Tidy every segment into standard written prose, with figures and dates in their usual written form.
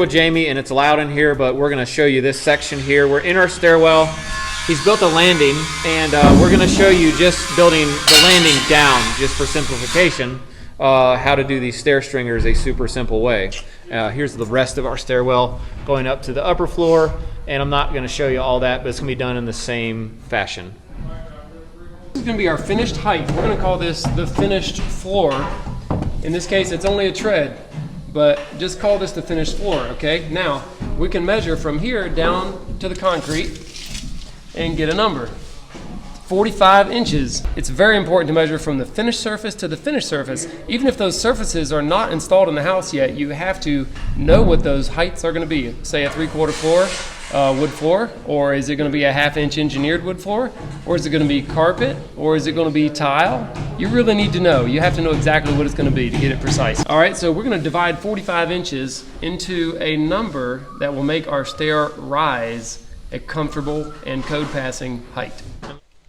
With Jamie, and it's loud in here, but we're going to show you this section here. We're in our stairwell. He's built a landing, and we're going to show you just building the landing down, just for simplification, how to do these stair stringers a super simple way. Here's the rest of our stairwell going up to the upper floor, and I'm not going to show you all that, but it's going to be done in the same fashion. This is going to be our finished height. We're going to call this the finished floor. In this case, it's only a tread, but just call this the finished floor, okay? Now, we can measure from here down to the concrete and get a number. 45 inches. It's very important to measure from the finished surface to the finished surface. Even if those surfaces are not installed in the house yet, you have to know what those heights are going to be. Say a 3/4 floor, wood floor, or is it going to be a 1/2 inch engineered wood floor, or is it going to be carpet, or is it going to be tile? You really need to know. You have to know exactly what it's going to be to get it precise. All right, so we're going to divide 45 inches into a number that will make our stair rise a comfortable and code passing height.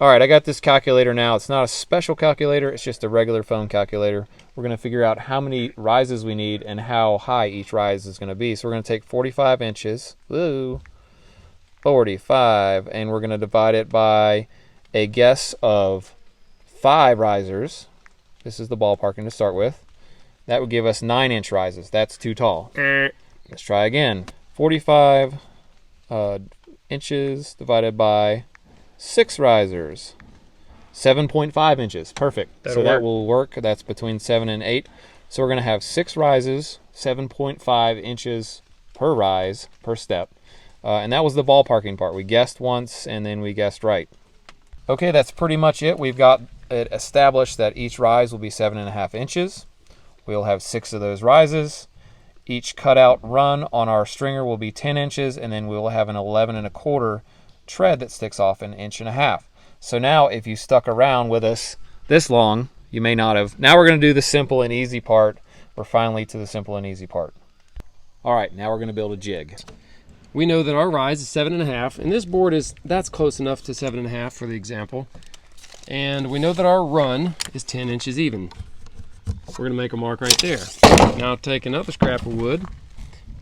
All right, I got this calculator now. It's not a special calculator, it's just a regular phone calculator. We're going to figure out how many rises we need and how high each rise is going to be. So we're going to take 45 inches, 45, and we're going to divide it by a guess of 5 risers. This is the ballparking to start with. That would give us 9-inch rises. That's too tall. Let's try again. 45 inches divided by 6 risers. 7.5 inches. Perfect. So that will work. That's between 7 and 8. So we're going to have 6 rises, 7.5 inches per rise, per step. And that was the ballparking part. We guessed once and then we guessed right. Okay, that's pretty much it. We've got it established that each rise will be 7.5 inches. We'll have 6 of those rises. Each cutout run on our stringer will be 10 inches, and then we'll have an 11.25 tread that sticks off 1.5 inches. So now if you stuck around with us this long, you may not have. Now we're going to do the simple and easy part. We're finally to the simple and easy part. All right, now we're going to build a jig. We know that our rise is 7.5, and this board that's close enough to 7.5 for the example. And we know that our run is 10 inches even. We're going to make a mark right there. Now take another scrap of wood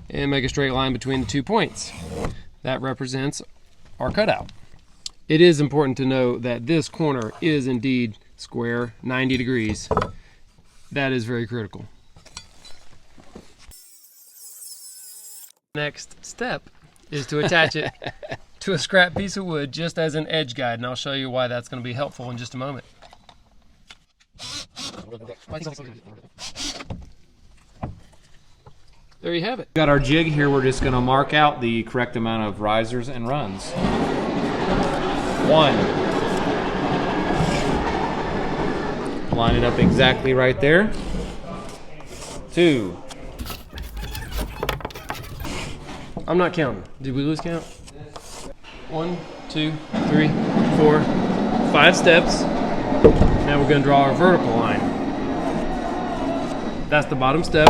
and make a straight line between the 2 points. That represents our cutout. It is important to know that this corner is indeed square, 90 degrees. That is very critical. Next step is to attach it to a scrap piece of wood just as an edge guide, and I'll show you why that's going to be helpful in just a moment. There you have it. Got our jig here. We're just going to mark out the correct amount of risers and runs. 1. Line it up exactly right there. 2. I'm not counting. Did we lose count? 1, 2, 3, 4, 5 steps. Now we're going to draw our vertical line. That's the bottom step.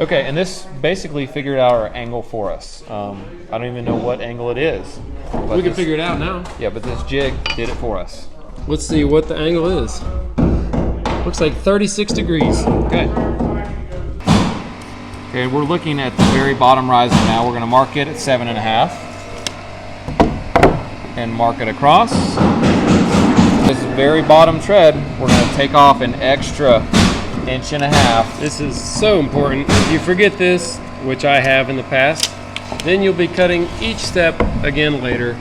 Okay, and this basically figured out our angle for us. I don't even know what angle it is. We can figure it out now. Yeah, but this jig did it for us. Let's see what the angle is. Looks like 36 degrees. Good. Okay, we're looking at the very bottom riser now. We're going to mark it at 7.5 and mark it across. This very bottom tread, we're going to take off an extra 1.5 inches. This is so important. If you forget this, which I have in the past, then you'll be cutting each step again later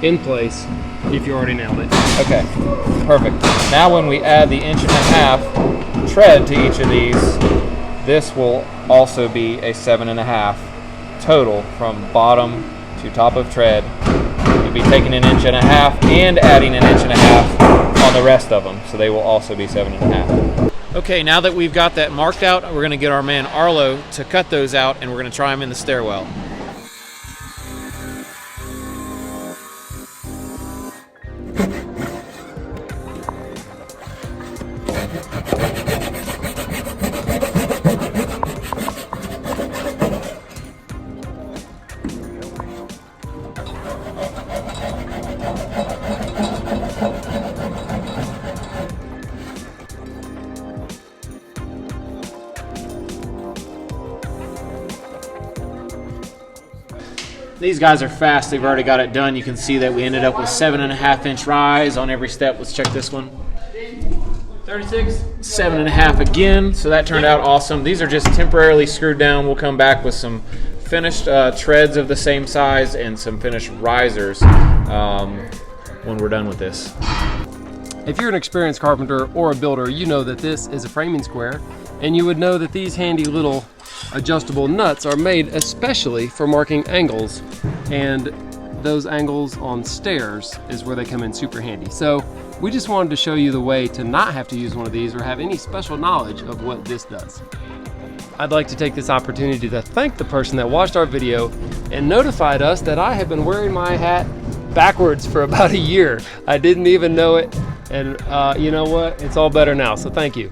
in place if you already nailed it. Okay, perfect. Now when we add the 1.5 inch tread to each of these, this will also be a 7.5 total from bottom to top of tread. You'll be taking 1.5 inches and adding 1.5 inches on the rest of them, so they will also be 7.5. Okay, now that we've got that marked out, we're going to get our man Arlo to cut those out, and we're going to try them in the stairwell. These guys are fast. They've already got it done. You can see that we ended up with 7.5-inch rise on every step. Let's check this one. 36. 7.5 again. So that turned out awesome. These are just temporarily screwed down. We'll come back with some finished treads of the same size and some finished risers when we're done with this. If you're an experienced carpenter or a builder, you know that this is a framing square, and you would know that these handy little adjustable nuts are made especially for marking angles, and those angles on stairs is where they come in super handy. So we just wanted to show you the way to not have to use one of these or have any special knowledge of what this does. I'd like to take this opportunity to thank the person that watched our video and notified us that I have been wearing my hat backwards for about a year. I didn't even know it, and you know what? It's all better now, so thank you.